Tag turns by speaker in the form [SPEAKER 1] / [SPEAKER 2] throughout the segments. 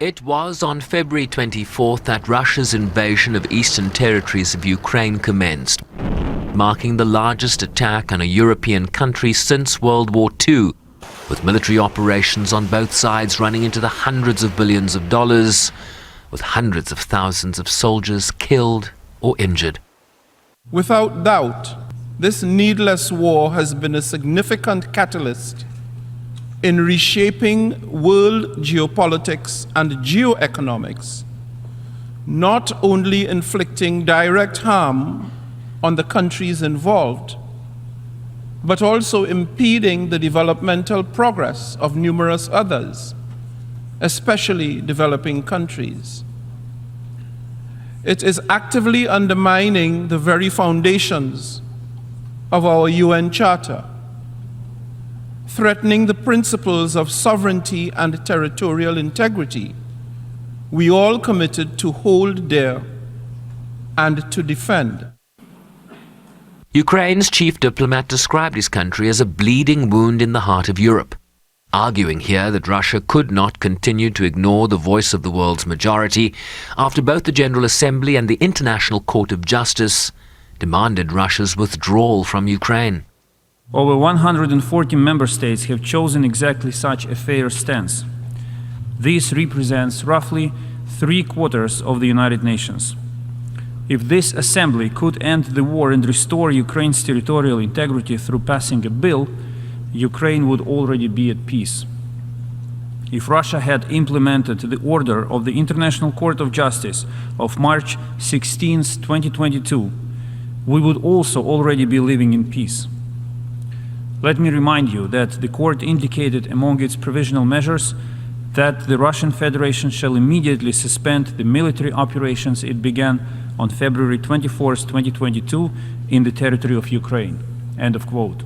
[SPEAKER 1] It was on February 24th that Russia's invasion of eastern territories of Ukraine commenced, marking the largest attack on a European country since World War II, with military operations on both sides running into the hundreds of billions of dollars, with hundreds of thousands of soldiers killed or injured.
[SPEAKER 2] Without doubt, this needless war has been a significant catalyst in reshaping world geopolitics and geoeconomics, not only inflicting direct harm on the countries involved, but also impeding the developmental progress of numerous others, especially developing countries. It is actively undermining the very foundations of our UN Charter, threatening the principles of sovereignty and territorial integrity we all committed to hold dear and to defend.
[SPEAKER 1] Ukraine's chief diplomat described his country as a bleeding wound in the heart of Europe, arguing here that Russia could not continue to ignore the voice of the world's majority after both the General Assembly and the International Court of Justice demanded Russia's withdrawal from Ukraine.
[SPEAKER 3] Over 140 member states have chosen exactly such a fair stance. This represents roughly 3/4 of the United Nations. If this assembly could end the war and restore Ukraine's territorial integrity through passing a bill, Ukraine would already be at peace. If Russia had implemented the order of the International Court of Justice of March 16, 2022, we would also already be living in peace. Let me remind you that the court indicated among its provisional measures that the Russian Federation shall immediately suspend the military operations it began on February 24, 2022 in the territory of Ukraine. End of quote.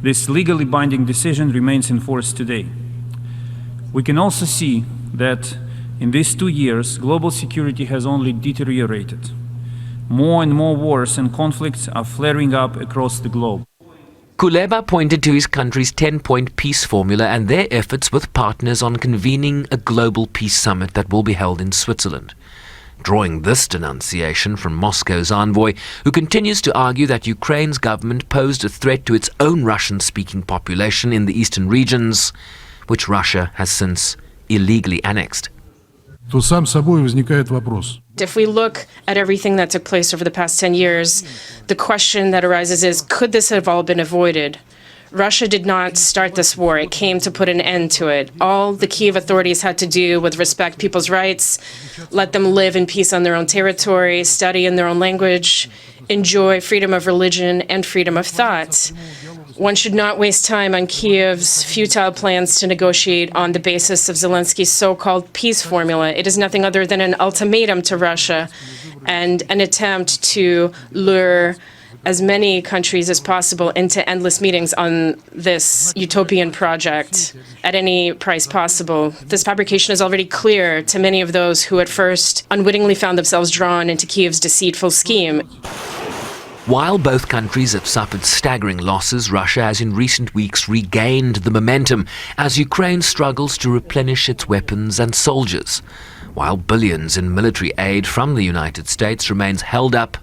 [SPEAKER 3] This legally binding decision remains in force today. We can also see that in these 2 years, global security has only deteriorated. More and more wars and conflicts are flaring up across the globe.
[SPEAKER 1] Kuleba pointed to his country's 10-point peace formula and their efforts with partners on convening a global peace summit that will be held in Switzerland, drawing this denunciation from Moscow's envoy, who continues to argue that Ukraine's government posed a threat to its own Russian-speaking population in the eastern regions, which Russia has since illegally annexed.
[SPEAKER 4] То сам собой возникает вопрос.
[SPEAKER 5] If we look at everything that took place over the past 10 years, the question that arises is, could this have all been avoided? Russia did not start this war. It came to put an end to it. All the Kyiv authorities had to do was respect people's rights, let them live in peace on their own territory, study in their own language, enjoy freedom of religion and freedom of thought. One should not waste time on Kyiv's futile plans to negotiate on the basis of Zelensky's so-called peace formula. It is nothing other than an ultimatum to Russia and an attempt to lure as many countries as possible into endless meetings on this utopian project at any price possible. This fabrication is already clear to many of those who at first unwittingly found themselves drawn into Kyiv's deceitful scheme.
[SPEAKER 1] While both countries have suffered staggering losses, Russia has in recent weeks regained the momentum as Ukraine struggles to replenish its weapons and soldiers, while billions in military aid from the United States remains held up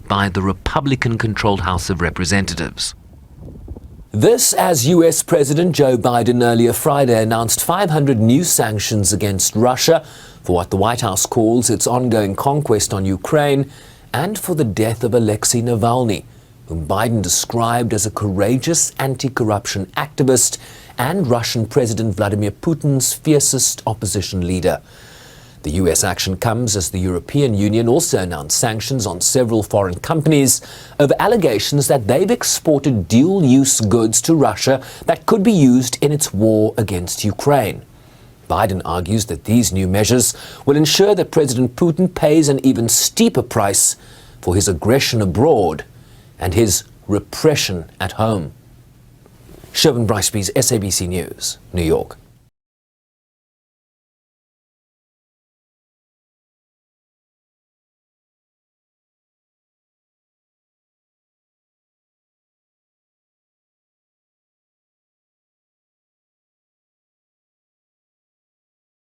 [SPEAKER 1] by the Republican-controlled House of Representatives. This as US President Joe Biden earlier Friday announced 500 new sanctions against Russia for what the White House calls its ongoing conquest on Ukraine and for the death of Alexei Navalny, whom Biden described as a courageous anti-corruption activist and Russian President Vladimir Putin's fiercest opposition leader. The US action comes as the European Union also announced sanctions on several foreign companies over allegations that they've exported dual-use goods to Russia that could be used in its war against Ukraine. Biden argues that these new measures will ensure that President Putin pays an even steeper price for his aggression abroad and his repression at home. Sherwin Bryceby's SABC News, New York.